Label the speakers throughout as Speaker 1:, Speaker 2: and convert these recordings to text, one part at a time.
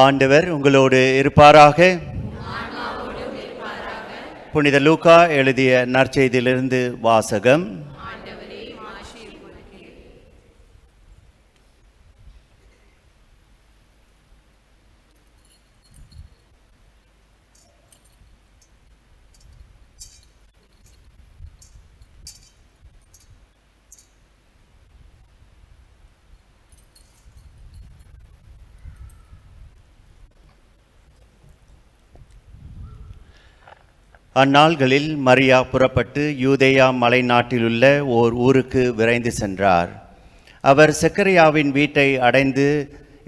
Speaker 1: ஆண்டவர் உங்களோடு இருப்பாராக. புனித லூக்கா எழுதிய நற்செய்தியிலிருந்து வாசகம். அந்நாள்களில் மரியா புறப்பட்டு யூதேயா மலை நாட்டிலுள்ள ஓர் ஊருக்கு விரைந்து சென்றார். அவர் செக்கரியாவின் வீட்டை அடைந்து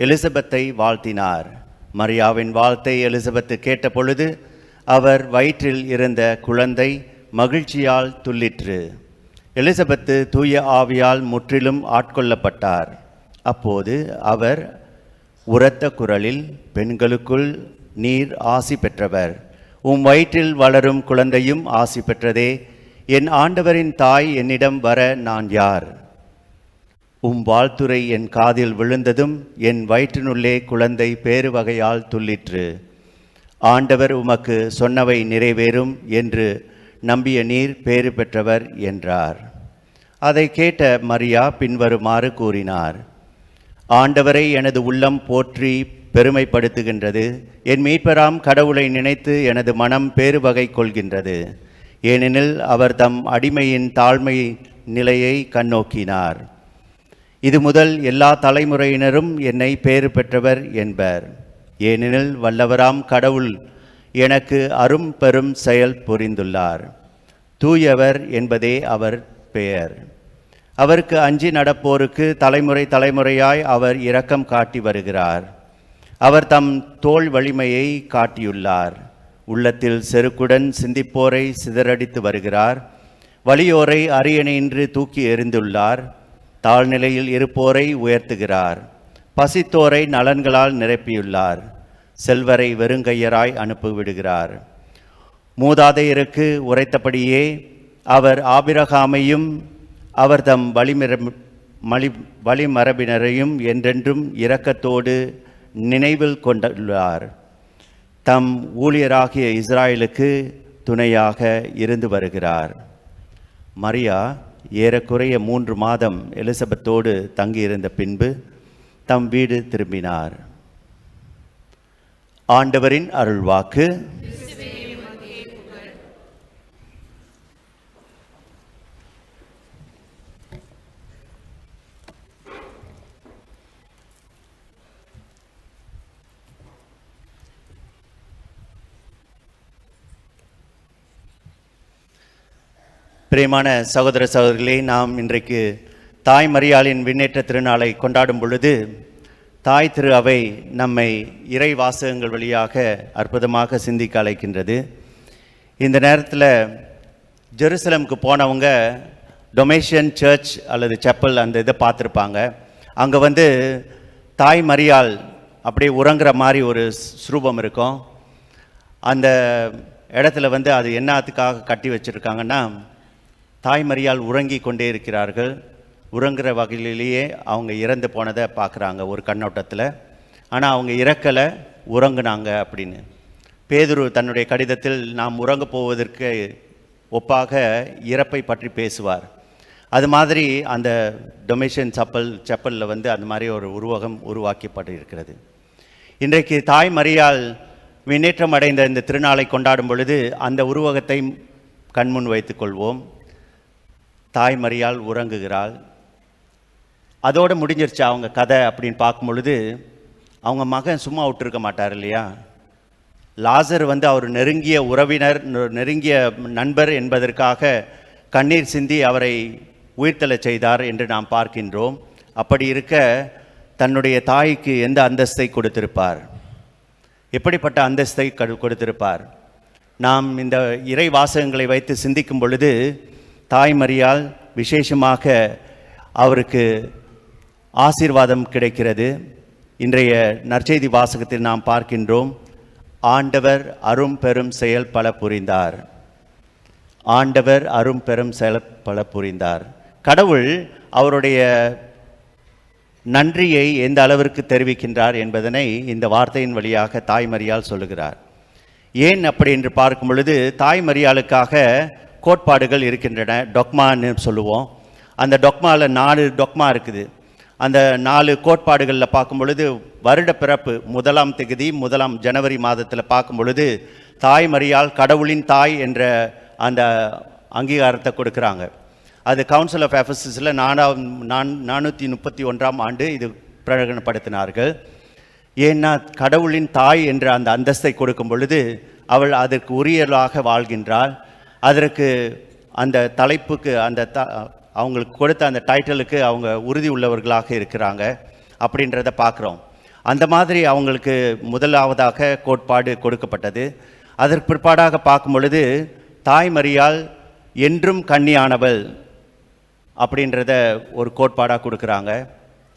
Speaker 1: எலிசபெத்தை வாழ்த்தினார். மரியாவின் வாழ்த்தை எலிசபெத்து கேட்டபொழுது அவர் வயிற்றில் இருந்த குழந்தை மகிழ்ச்சியால் துள்ளிற்று. எலிசபெத்து தூய ஆவியால் முற்றிலும் ஆட்கொள்ளப்பட்டார். அப்போது அவர் உரத்த குரலில், பெண்களுக்குள் நீர் ஆசி பெற்றவர், உம் வயிற்றில் வளரும் குழந்தையும் ஆசி பெற்றதே. என் ஆண்டவரின் தாய் என்னிடம் வர நான் யார்? உம் வாழ்த்துரை என் காதில் விழுந்ததும் என் வயிற்றினுள்ளே குழந்தை பேறு வகையால் துள்ளிற்று. ஆண்டவர் உமக்கு சொன்னவை நிறைவேறும் என்று நம்பிய நீர் பேறு பெற்றவர் என்றார். அதை கேட்ட மரியா பின்வருமாறு கூறினார்: ஆண்டவரை எனது உள்ளம் போற்றி பெருமைப்படுத்துகின்றது. என் மீட்பராம் கடவுளை நினைத்து எனது மனம் பேறு வகை கொள்கின்றது. ஏனெனில் அவர் தம் அடிமையின் தாழ்மை நிலையை கண்ணோக்கினார். இது முதல் எல்லா தலைமுறையினரும் என்னை பேறு பெற்றவர் என்பர். ஏனெனில் வல்லவராம் கடவுள் எனக்கு அரும் பெரும் செயல் புரிந்துள்ளார். தூயவர் என்பதே அவர் பெயர். அவருக்கு அஞ்சி நடப்போருக்கு தலைமுறை தலைமுறையாய் அவர் இரக்கம் காட்டி வருகிறார். அவர் தம் தோள் வலிமையை காட்டியுள்ளார். உள்ளத்தில் செருக்குடன் சிந்திப்போரை சிதறடித்து வருகிறார். வலியோரை அரியணையின்றி தூக்கி எறிந்துள்ளார். தாழ்நிலையில் இருப்போரை உயர்த்துகிறார். பசித்தோரை நலன்களால் நிரப்பியுள்ளார். செல்வரை வெறுங்கையராய் அனுப்பிவிடுகிறார். மூதாதையருக்கு உரைத்தபடியே அவர் ஆபிரகாமையும் அவர் தம் வழிமரபினரையும் என்றென்றும் இரக்கத்தோடு நினைவில் கொண்டுள்ளார். தம் ஊழியராகிய இஸ்ராயலுக்கு துணையாக இருந்து வருகிறார். மரியா ஏறக்குறைய 3 மாதம் எலிசபெத்தோடு தங்கியிருந்த பின்பு தம் வீடு திரும்பினார். ஆண்டவரின் அருள்வாக்கு. பிரியமான சகோதர சகோதரிகளே, நாம் இன்றைக்கு தாய் மரியாளின் விண்ணேற்ற திருநாளை கொண்டாடும் பொழுது தாய் திரு அவை நம்மை இறை வாசகங்கள் வழியாக அற்புதமாக சிந்திக்க அழைக்கின்றது. இந்த நேரத்தில் ஜெருசலமுக்கு போனவங்க டொமேஷியன் சர்ச் அல்லது செப்பல் அந்த இதை பார்த்துருப்பாங்க. அங்கே தாய் மரியாள் அப்படியே உறங்குற மாதிரி ஒரு ஸ்ரூபம் இருக்கும். அந்த இடத்துல அது என்னத்துக்காக கட்டி வச்சுருக்காங்கன்னா, தாய் மரியாள் உறங்கி கொண்டே இருக்கிறார்கள். உறங்குற வகையிலேயே அவங்க இறந்து போனதை பார்க்குறாங்க ஒரு கண்ணோட்டத்தில். ஆனால் அவங்க இறக்கலை, உறங்குனாங்க அப்படின்னு. பேதுரு தன்னுடைய கடிதத்தில் நாம் உறங்க போவதற்கு ஒப்பாக இறப்பை பற்றி பேசுவார். அது மாதிரி அந்த டொமேஷியன் செப்பலில் அந்த மாதிரி ஒரு உருவகம் உருவாக்கப்பட்டு இருக்கிறது. இன்றைக்கு தாய் மரியாள் விண்ணேற்றம் அடைந்த இந்த திருநாளை கொண்டாடும் பொழுது அந்த உருவகத்தை கண்முன் வைத்துக்கொள்வோம். தாய் மரியாள் உறங்குகிறாள். அதோடு முடிஞ்சிருச்சு அவங்க கதை அப்படின்னு பார்க்கும் பொழுது, அவங்க மகன் சும்மா விட்டுருக்க மாட்டார் இல்லையா? லாசர் அவர் நெருங்கிய உறவினர், நெருங்கிய நண்பர் என்பதற்காக கண்ணீர் சிந்தி அவரை உயிர்த்தெழச் செய்தார் என்று நாம் பார்க்கின்றோம். அப்படி இருக்க தன்னுடைய தாய்க்கு எந்த அந்தஸ்தை கொடுத்திருப்பார்? எப்படிப்பட்ட அந்தஸ்தை கொடுத்திருப்பார்? நாம் இந்த இறை வாசகங்களை வைத்து சிந்திக்கும் பொழுது தாய் மரியாள் விசேஷமாக அவருக்கு ஆசீர்வாதம் கிடைக்கிறது. இன்றைய நற்செய்தி வாசகத்தில் நாம் பார்க்கின்றோம், ஆண்டவர் அரும் பெரும் செயல் பல புரிந்தார். ஆண்டவர் அரும் பெரும் செயல் பல புரிந்தார். கடவுள் அவருடைய நன்றியை எந்த அளவிற்கு தெரிவிக்கின்றார் என்பதனை இந்த வார்த்தையின் வழியாக தாய் மரியாள் சொல்லுகிறார். ஏன் அப்படி என்று பார்க்கும் பொழுது தாய் மரியாளுக்காக கோட்பாடுகள் இருக்கின்றன. டொக்மான்னு சொல்லுவோம். அந்த டொக்மாவில் 4 டொக்மா இருக்குது. அந்த 4 கோட்பாடுகளில் பார்க்கும் பொழுது வருட பிறப்பு 1ஆம் தேதி 1 ஜனவரி மாதத்தில் பார்க்கும் பொழுது தாய் மரியாள் கடவுளின் தாய் என்ற அந்த அங்கீகாரத்தை கொடுக்குறாங்க. அது கவுன்சில் ஆஃப் எஃபெசஸில் 431ஆம் ஆண்டு இது பிரகடனப்படுத்தினார்கள். ஏன்னா கடவுளின் தாய் என்ற அந்த அந்தஸ்தை கொடுக்கும் பொழுது அவள் அதற்கு உரியலாக வாழ்கின்றாள். அதற்கு அந்த தலைப்புக்கு அவங்களுக்கு கொடுத்த அந்த டைட்டிலுக்கு அவங்க உறுதி உள்ளவர்களாக இருக்கிறாங்க அப்படின்றத பார்க்குறோம். அந்த மாதிரி அவங்களுக்கு முதலாவதாக கோட்பாடு கொடுக்கப்பட்டது. அதற்கு பிற்பாடாக பார்க்கும் பொழுது தாய் மரியாள் என்றும் கன்னியானவள் அப்படின்றத ஒரு கோட்பாடாக கொடுக்குறாங்க.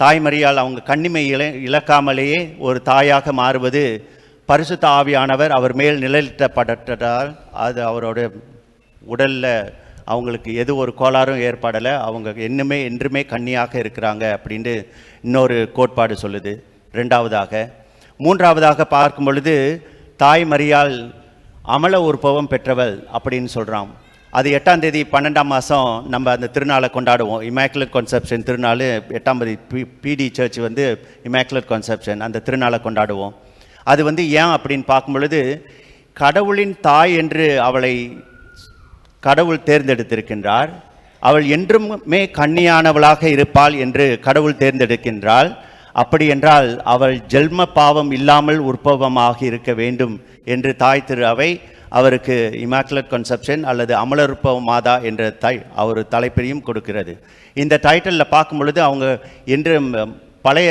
Speaker 1: தாய் மரியாள் அவங்க கன்னிமை இழக்காமலேயே ஒரு தாயாக மாறுவது பரிசுத்த ஆவியானவர் அவர் மேல் நிழலிட்டப்பட்டதால் அது அவரோட உடலில் அவங்களுக்கு எது ஒரு கோளாறும் ஏற்படலை, அவங்க என்றுமே கன்னியாக இருக்கிறாங்க அப்படின்ட்டு இன்னொரு கோட்பாடு சொல்லுது. 2ஆவதாக 3ஆவதாக பார்க்கும் பொழுது தாய் மரியாள் அமல உற்பவம் பெற்றவள் அப்படின்னு சொல்கிறான். அது 8ஆம் தேதி 12ஆம் மாதம் நம்ம அந்த திருநாளை கொண்டாடுவோம். இமேக்குலட் கான்செப்ஷன் திருநாள் 8ஆம் தேதி பிடி சர்ச் இமேக்குலட் கான்செப்ஷன் அந்த திருநாளை கொண்டாடுவோம். அது ஏன் அப்படின்னு பார்க்கும் பொழுது கடவுளின் தாய் என்று அவளை கடவுள் தேர்ந்தெடுத்திருக்கின்றார். அவள் என்றுமே கன்னியானவளாக இருப்பாள் என்று கடவுள் தேர்ந்தெடுக்கின்றாள். அப்படி என்றால் அவள் ஜென்ம பாவம் இல்லாமல் உற்பவமாக இருக்க வேண்டும் என்று தாய் திரு அவை அவருக்கு இமாக்குலட் கன்செப்ஷன் அல்லது அமலருப்ப மாதா என்ற அவர் தலைப்பையும் கொடுக்கிறது. இந்த டைட்டிலில் பார்க்கும் பொழுது அவங்க என்று பழைய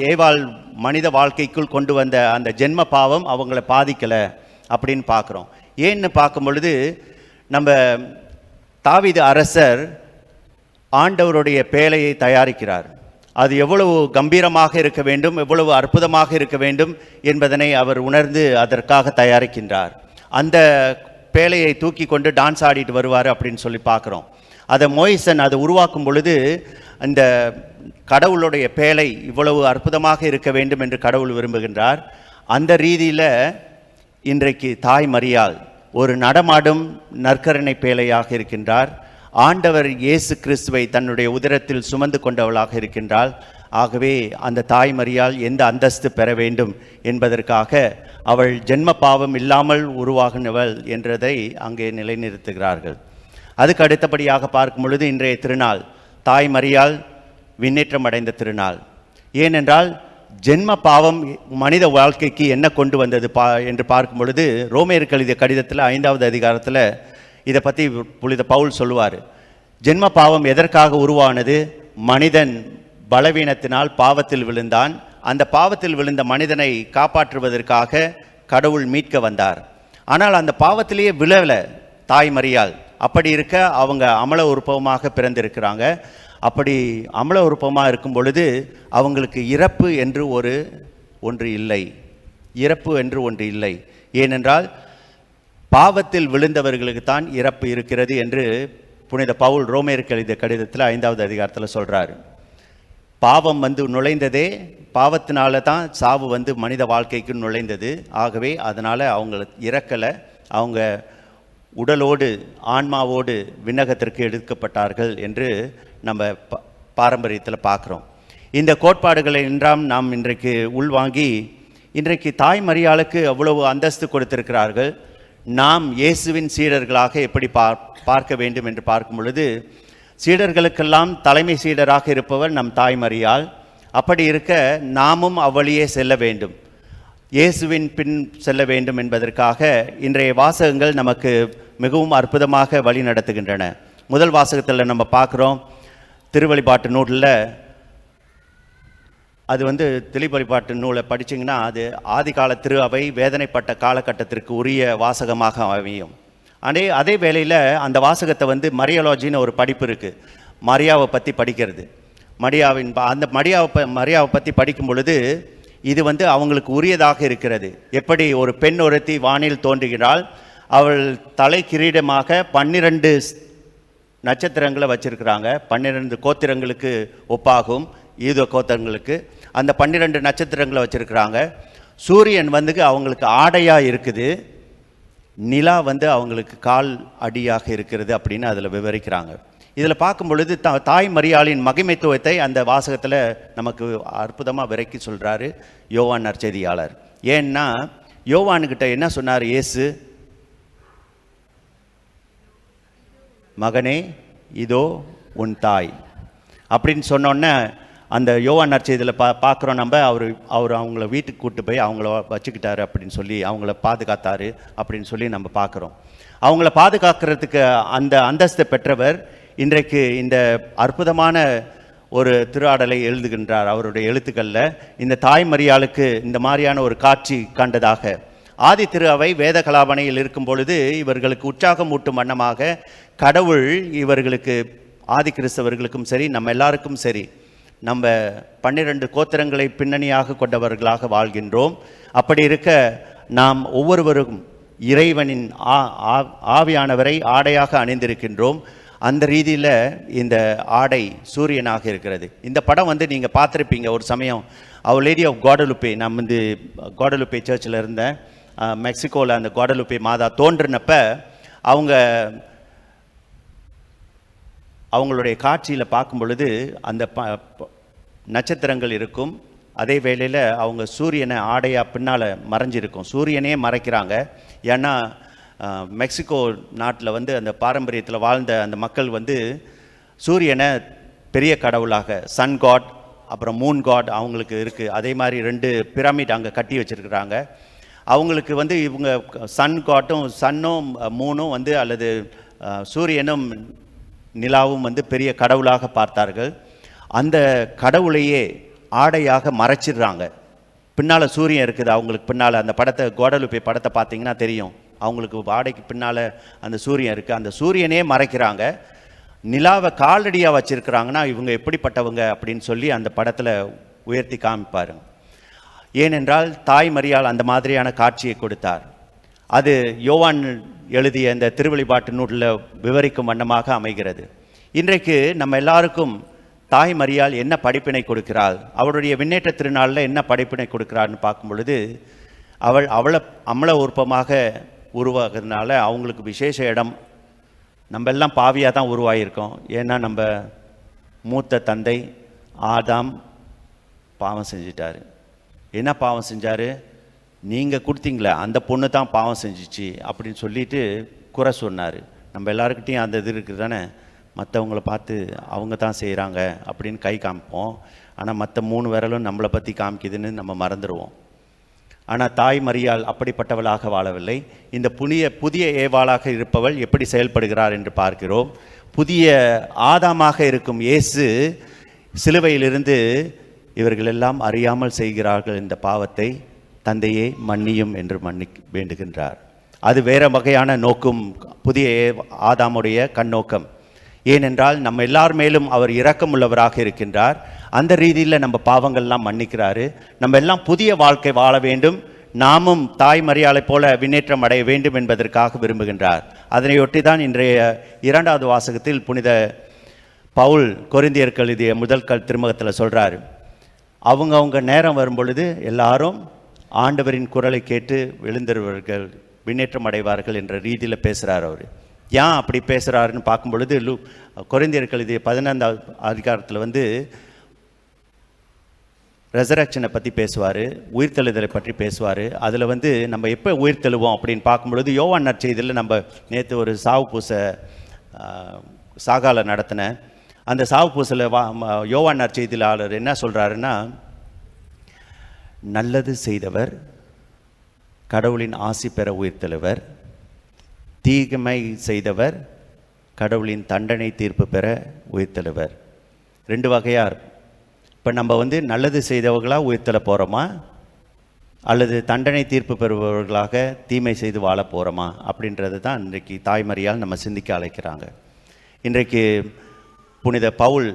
Speaker 1: ஏவாள் மனித வாழ்க்கைக்குள் கொண்டு வந்த அந்த ஜென்ம பாவம் அவங்கள பாதிக்கலை அப்படின்னு பார்க்குறோம். ஏன்னு பார்க்கும் பொழுது நம்ம தாவீது அரசர் ஆண்டவருடைய பேழையை தயாரிக்கிறார். அது எவ்வளவு கம்பீரமாக இருக்க வேண்டும், எவ்வளவு அற்புதமாக இருக்க வேண்டும் என்பதனை அவர் உணர்ந்து அதற்காக தயாரிக்கின்றார். அந்த பேழையை தூக்கி கொண்டு டான்ஸ் ஆடிட்டு வருவார் அப்படின்னு சொல்லி பார்க்குறோம். அதை மோயிசன் அதை உருவாக்கும் பொழுது அந்த கடவுளுடைய பேழை இவ்வளவு அற்புதமாக இருக்க வேண்டும் என்று கடவுள் விரும்புகின்றார். அந்த ரீதியில் இன்றைக்கு தாய் மரியாள் ஒரு நடமாடும் நற்கருணை பேழையாக இருக்கின்றார். ஆண்டவர் இயேசு கிறிஸ்துவை தன்னுடைய உதரத்தில் சுமந்து கொண்டவளாக இருக்கின்றாள். ஆகவே அந்த தாய் மரியாள் எந்த அந்தஸ்து பெற வேண்டும் என்பதற்காக அவள் ஜென்ம பாவம் இல்லாமல் உருவாகினவள் என்றதை அங்கே நிலைநிறுத்துகிறார்கள். அதுக்கு அடுத்தபடியாக பார்க்கும் பொழுது இன்றைய திருநாள் தாய் மரியாள் விண்ணேற்றம் அடைந்த திருநாள். ஏனென்றால் ஜென்ம பாவம் மனித வாழ்க்கைக்கு என்ன கொண்டு வந்தது என்று பார்க்கும் பொழுது ரோமேயருக்கு எழுதிய கடிதத்தில் 5வது அதிகாரத்தில் இதை பற்றி புனித பவுல் சொல்லுவார். ஜென்ம பாவம் எதற்காக உருவானது? மனிதன் பலவீனத்தினால் பாவத்தில் விழுந்தான். அந்த பாவத்தில் விழுந்த மனிதனை காப்பாற்றுவதற்காக கடவுள் மீட்க வந்தார். ஆனால் அந்த பாவத்திலேயே விழல தாய் மரியாள். அப்படி இருக்க அவங்க அமல உருப்பமாக பிறந்திருக்கிறாங்க. அப்படி அமல உருப்பமாக இருக்கும் பொழுது அவங்களுக்கு இறப்பு என்று ஒன்று இல்லை. இறப்பு என்று ஒன்று இல்லை. ஏனென்றால் பாவத்தில் விழுந்தவர்களுக்கு தான் இறப்பு இருக்கிறது என்று புனித பவுல் ரோமேயருக்கு எழுதிய கடிதத்தில் 5வது அதிகாரத்தில் சொல்கிறார். பாவம் நுழைந்ததே பாவத்தினால தான் சாவு மனித வாழ்க்கைக்கு நுழைந்தது. ஆகவே அதனால் அவங்க இறக்கலை, அவங்க உடலோடு ஆன்மாவோடு விண்ணகத்திற்கு எடுக்கப்பட்டார்கள் என்று நம்ம பாரம்பரியத்தில் பார்க்குறோம். இந்த கோட்பாடுகளை என்றாம் நாம் இன்றைக்கு உள்வாங்கி இன்றைக்கு தாய் மரியாளுக்கு அவ்வளவு அந்தஸ்து கொடுத்திருக்கிறார்கள். நாம் இயேசுவின் சீடர்களாக எப்படி பார்க்க வேண்டும் என்று பார்க்கும் பொழுது சீடர்களுக்கெல்லாம் தலைமை சீடராக இருப்பவர் நம் தாய் மரியாள். அப்படி இருக்க நாமும் அவ்வழியே செல்ல வேண்டும், இயேசுவின் பின் செல்ல வேண்டும் என்பதற்காக இன்றைய வாசகங்கள் நமக்கு மிகவும் அற்புதமாக வழி நடத்துகின்றன. முதல் வாசகத்தில் நம்ம பார்க்குறோம், திருவழிபாட்டு நூலில் அது திருவழிபாட்டு நூலை படிச்சிங்கன்னா அது ஆதி கால திரு அவை வேதனைப்பட்ட காலகட்டத்திற்கு உரிய வாசகமாக அமையும். அதே வேளையில் அந்த வாசகத்தை மரியாலஜின்னு ஒரு படிப்பு இருக்குது, மரியாவை பற்றி படிக்கிறது. அந்த மரியாவை பற்றி படிக்கும் பொழுது இது அவங்களுக்கு உரியதாக இருக்கிறது. எப்படி ஒரு பெண் ஒருத்தி வானில் தோன்றுகிறாள், அவள் தலை கிரீடமாக 12 நட்சத்திரங்களை வச்சிருக்கிறாங்க, 12 கோத்திரங்களுக்கு ஒப்பாகும். யூத கோத்திரங்களுக்கு அந்த 12 நட்சத்திரங்களை வச்சுருக்கிறாங்க. சூரியன் வந்து அவங்களுக்கு ஆடையாக இருக்குது, நிலா வந்து அவங்களுக்கு கால் அடியாக இருக்கிறது அப்படின்னு அதில் விவரிக்கிறாங்க. இதில் பார்க்கும் பொழுது தாய் மரியாளின் மகிமைத்துவத்தை அந்த வாசகத்தில் நமக்கு அற்புதமாக விரைக்கி சொல்கிறாரு யோவான் நற்செய்தியாளர். ஏன்னா யோவானுக்கிட்ட என்ன சொன்னார் இயேசு? மகனே இதோ உன் தாய் அப்படின்னு சொன்னோன்னே அந்த யோவான் நற்செய்தியில் பார்க்குறோம் நம்ம. அவர் அவங்கள வீட்டுக்கு கூப்பிட்டு போய் அவங்கள வச்சுக்கிட்டாரு அப்படின்னு சொல்லி, அவங்கள பாதுகாத்தாரு அப்படின்னு சொல்லி நம்ம பார்க்குறோம். அவங்கள பாதுகாக்கிறதுக்கு அந்த அந்தஸ்தை பெற்றவர் இன்றைக்கு இந்த அற்புதமான ஒரு திருஆடலை எழுதுகின்றார். அவருடைய எழுத்துக்களில் இந்த தாய் மரியாளுக்கு இந்த மாதிரியான ஒரு காட்சி கண்டதாக ஆதி திரு அவை வேத கலாபனையில் இருக்கும் பொழுது இவர்களுக்கு உற்சாகம் ஊட்டும் வண்ணமாக கடவுள் இவர்களுக்கு ஆதி கிறிஸ்தவர்களுக்கும் சரி நம்ம எல்லாருக்கும் சரி, நம்ம 12 கோத்திரங்களை பின்னணியாக கொண்டவர்களாக வாழ்கின்றோம். அப்படி இருக்க நாம் ஒவ்வொருவரும் இறைவனின் ஆவியானவரை ஆடையாக அணிந்திருக்கின்றோம். அந்த ரீதியில் இந்த ஆடை சூரியனாக இருக்கிறது. இந்த படம் வந்து நீங்கள் பார்த்துருப்பீங்க ஒரு சமயம். அவர் லேடி ஆஃப் குவாடலுப்பே, நான் வந்து குவாடலுப்பே சர்ச்சில் இருந்தேன். மெக்சிகோவில் அந்த குவாடலுப்பே மாதா தோன்றினப்ப அவங்களுடைய காட்சியில் பார்க்கும் பொழுது அந்த நட்சத்திரங்கள் இருக்கும். அதே வேளையில் அவங்க சூரியனை ஆடையாக பின்னால் மறைஞ்சிருக்கும். சூரியனே மறைக்கிறாங்க. ஏன்னா மெக்சிகோ நாட்டில் வந்து அந்த பாரம்பரியத்தில் வாழ்ந்த அந்த மக்கள் வந்து சூரியனை பெரிய கடவுளாக, சன் காட் அப்புறம் மூன் காட் அவங்களுக்கு இருக்குது. அதே மாதிரி 2 பிரமிட் அங்கே கட்டி வச்சுருக்கிறாங்க. அவங்களுக்கு வந்து இவங்க சன் காட்டும் சன்னும் மூனும் வந்து அல்லது சூரியனும் நிலாவும் வந்து பெரிய கடவுளாக பார்த்தார்கள். அந்த கடவுளையே ஆடையாக மறைச்சிடுறாங்க. பின்னால் சூரியன் இருக்குது அவங்களுக்கு பின்னால். அந்த படத்தை குவாடலுப்பே படத்தை பார்த்தீங்கன்னா தெரியும். அவங்களுக்கு ஆடைக்கு பின்னால் அந்த சூரியன் இருக்குது. அந்த சூரியனே மறைக்கிறாங்க. நிலாவை காலடியாக வச்சுருக்கிறாங்கன்னா இவங்க எப்படிப்பட்டவங்க அப்படின்னு சொல்லி அந்த படத்தில் உயர்த்தி காமிப்பாருங்க. ஏனென்றால் தாய் மரியாள் அந்த மாதிரியான காட்சியை கொடுத்தார். அது யோவான் எழுதிய இந்த திருவெளிப்பாட்டு நூலில் விவரிக்கும் வண்ணமாக அமைகிறது. இன்றைக்கு நம்ம எல்லாருக்கும் தாய் மரியாள் என்ன படிப்பினை கொடுக்கிறாள், அவருடைய விண்ணேற்ற திருநாளில் என்ன படிப்பினை கொடுக்கிறாள்னு பார்க்கும் பொழுது, அவளை அமல உருப்பமாக உருவாகிறதுனால அவங்களுக்கு விசேஷ இடம். நம்ம எல்லாம் பாவியாக தான் உருவாகியிருக்கோம். ஏன்னா நம்ம மூத்த தந்தை ஆதாம் பாவம் செஞ்சிட்டார். என்ன பாவம் செஞ்சார்? நீங்கள் கொடுத்தீங்களே அந்த பொண்ணு தான் பாவம் செஞ்சிச்சு அப்படின்னு சொல்லிட்டு குறை சொன்னார். நம்ம எல்லாருக்கிட்டையும் அந்த இது இருக்குது தானே, மற்றவங்கள பார்த்து அவங்க தான் செய்கிறாங்க அப்படின்னு கை காமிப்போம். ஆனால் மற்ற 3 விரலும் நம்மளை பற்றி காமிக்குதுன்னு நம்ம மறந்துடுவோம். ஆனால் தாய் மரியாள் அப்படிப்பட்டவளாக வாழவில்லை. இந்த புதிய ஏவாளாக இருப்பவள் எப்படி செயல்படுகிறார் என்று பார்க்கிறோம். புதிய ஆதாமாக இருக்கும் இயேசு சிலுவையிலிருந்து இவர்களெல்லாம் அறியாமல் செய்கிறார்கள் இந்த பாவத்தை, தந்தையே மன்னியும் என்று வேண்டுகின்றார். அது வேறு வகையான நோக்கும், புதிய ஆதாமுடைய கண்ணோக்கம். ஏனென்றால் நம்ம எல்லார் மேலும் அவர் இரக்கம் உள்ளவராக இருக்கின்றார். அந்த ரீதியில் நம்ம பாவங்கள்லாம் மன்னிக்கிறாரு. நம்ம எல்லாம் புதிய வாழ்க்கை வாழ வேண்டும், நாமும் தாய் மரியாளை போல விண்ணேற்றம் அடைய வேண்டும் என்பதற்காக விரும்புகின்றார். அதனையொட்டி தான் இன்றைய 2வது வாசகத்தில் புனித பவுல் கொரிந்தியருக்கு எழுதிய முதல் திருமுகத்தில் சொல்கிறார், அவங்க நேரம் வரும் பொழுது எல்லாரும் ஆண்டவரின் குரலை கேட்டு எழுந்தவர்கள் விண்ணேற்றம் அடைவார்கள் என்ற ரீதியில் பேசுகிறார். அவர் ஏன் அப்படி பேசுகிறாருன்னு பார்க்கும் பொழுது கொரிந்தியருக்கு எழுதிய 15வது அதிகாரத்தில் வந்து ரெசரக்ஷனை பற்றி பேசுவார், உயிர்த்தெழுதலை பற்றி பேசுவார். அதில் வந்து நம்ம எப்போ உயிர்த்தெழுவோம் அப்படின்னு பார்க்கும்பொழுது யோவான் நற்செய்தியில் நம்ம நேற்று ஒரு சாவு பூச சாகால நடத்தின அந்த சாவு பூசில் யோவான் நற்செய்தியாளர் என்ன சொல்கிறாருன்னா, நல்லது செய்தவர் கடவுளின் ஆசி பெற உயிர்த்தெழுவர், தீமை செய்தவர் கடவுளின் தண்டனை தீர்ப்பு பெற உயிர்த்தெழுவர். 2 வகையார். இப்போ நம்ம வந்து நல்லது செய்தவர்களாக உயிர்த்தெழ போகிறோமா அல்லது தண்டனை தீர்ப்பு பெறுபவர்களாக தீமை செய்து வாழ போகிறோமா அப்படின்றது தான் இன்றைக்கு தாய்மரியால் நம்ம சிந்திக்க அழைக்கிறாங்க. இன்றைக்கு புனித பவுல்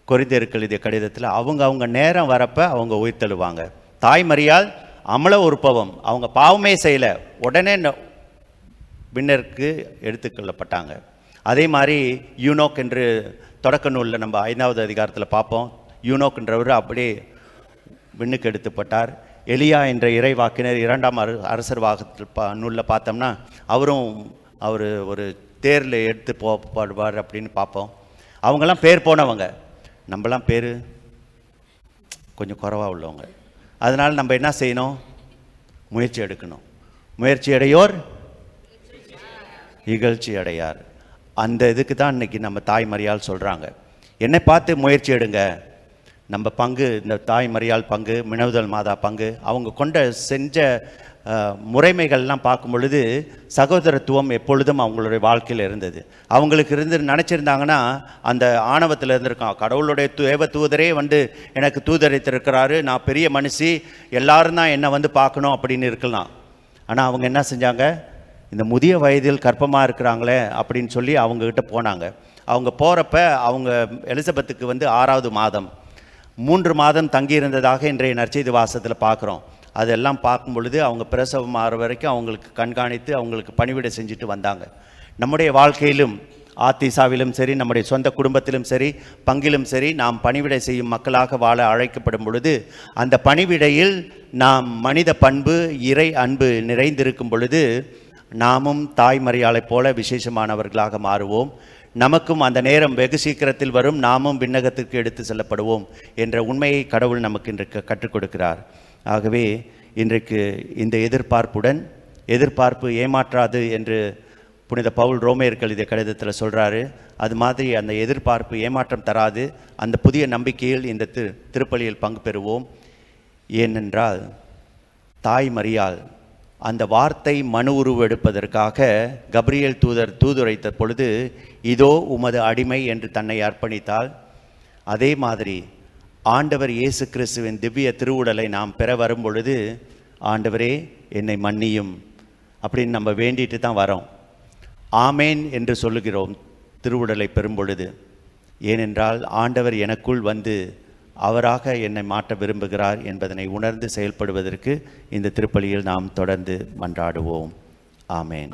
Speaker 1: கொரிந்தியருக்கு எழுதிய கடிதத்தில் அவங்க நேரம் வரப்போ அவங்க உயிர்த்தெழுவாங்க. தாய்மரியால் அமல உற்பவம், அவங்க பாவமே செய்யலை, உடனே விண்ணருக்கு எடுத்துக்கொள்ளப்பட்டாங்க. அதே மாதிரி யூனோக் என்று தொடக்க நூலில் நம்ம 5வது அதிகாரத்தில் பார்ப்போம். யூனோக்குன்றவர் அப்படியே விண்ணுக்கு எடுத்துப்பட்டார். எலியா என்ற இறைவாக்கினர் 2ஆம் அரசர் நூலில் பார்த்தோம்னா அவரும் ஒரு தேரில் எடுத்து போடுவார் அப்படின்னு பார்ப்போம். அவங்கெல்லாம் பேர் போனவங்க, நம்மலாம் பேர் கொஞ்சம் குறைவாக உள்ளவங்க. அதனால் நம்ம என்ன செய்யணும்? முயற்சி எடுக்கணும். முயற்சி அடையோர் இகழ்ச்சி அடையார். அந்த இதுக்கு தான் இன்றைக்கி நம்ம தாய் மரியாள் சொல்கிறாங்க, என்னை பார்த்து முயற்சி எடுங்க. நம்ம பங்கு, இந்த தாய் மரியாள் பங்கு, மினவுதல் மாதா பங்கு, அவங்க செஞ்ச முறைமைகள்லாம் பார்க்கும் பொழுது சகோதரத்துவம் எப்பொழுதும் அவங்களுடைய வாழ்க்கையில் இருந்தது. அவங்களுக்கு நினச்சிருந்தாங்கன்னா அந்த ஆணவத்தில் இருந்திருக்கான், கடவுளுடைய தேவ தூதரே எனக்கு தூதரித்திருக்கிறாரு, நான் பெரிய மனுஷி, எல்லாரும் தான் என்னை பார்க்கணும் அப்படின்னு இருக்கலாம். ஆனால் அவங்க என்ன செஞ்சாங்க? இந்த முதிய வயதில் கர்ப்பமாக இருக்கிறாங்களே அப்படின்னு சொல்லி அவங்கக்கிட்ட போனாங்க. அவங்க போகிறப்ப அவங்க எலிசபெத்துக்கு 6வது மாதம், 3 மாதம் தங்கியிருந்ததாக இன்றைய நற்செய்தி வாசத்தில் பார்க்குறோம். அதெல்லாம் பார்க்கும் பொழுது அவங்க பிரசவம் ஆகிற வரைக்கும் அவங்களுக்கு கண்காணித்து அவங்களுக்கு பணிவிடை செஞ்சுட்டு வந்தாங்க. நம்முடைய வாழ்க்கையிலும் ஆத்திசாவிலும் சரி, நம்முடைய சொந்த குடும்பத்திலும் சரி, பங்கிலும் சரி, நாம் பணிவிடை செய்யும் மக்களாக வாழ அழைக்கப்படும் பொழுது அந்த பணிவிடையில் நாம் மனித பண்பு, இறை அன்பு நிறைந்திருக்கும் பொழுது நாமும் தாய் மரியாளைப் போல விசேஷமானவர்களாக மாறுவோம். நமக்கும் அந்த நேரம் வெகு சீக்கிரத்தில் வரும், நாமும் விண்ணகத்திற்கு எடுத்து செல்லப்படுவோம் என்ற உண்மையை கடவுள் நமக்கு இன்றைக்கு கற்றுக் கொடுக்கிறார். ஆகவே இன்றைக்கு இந்த எதிர்பார்ப்பு ஏமாற்றாது என்று புனித பவுல் ரோமேயர்கள் இதை கடிதத்தில் சொல்கிறாரு. அது மாதிரி அந்த எதிர்பார்ப்பு ஏமாற்றம் தராது. அந்த புதிய நம்பிக்கையில் இந்த திருப்பலியில் பங்கு பெறுவோம். ஏனென்றால் தாய் மரியாள் அந்த வார்த்தை மனு உருவெடுப்பதற்காக கப்ரியேல் தூதுரைத்த பொழுது, இதோ உமது அடிமை என்று தன்னை அர்ப்பணித்தாள். அதே மாதிரி ஆண்டவர் இயேசு கிறிஸ்துவின் திவ்ய திருவுடலை நாம் பெற வரும் பொழுது, ஆண்டவரே என்னை மன்னியும் அப்படின்னு நம்ம வேண்டிட்டு தான் வரோம். ஆமேன் என்று சொல்லுகிறோம் திருவுடலை பெறும் பொழுது. ஏனென்றால் ஆண்டவர் எனக்குள் அவராக என்னை மாற்ற விரும்புகிறார் என்பதனை உணர்ந்து செயல்படுவதற்கு இந்த திருப்பலியில் நாம் தொடர்ந்து மன்றாடுவோம். ஆமேன்.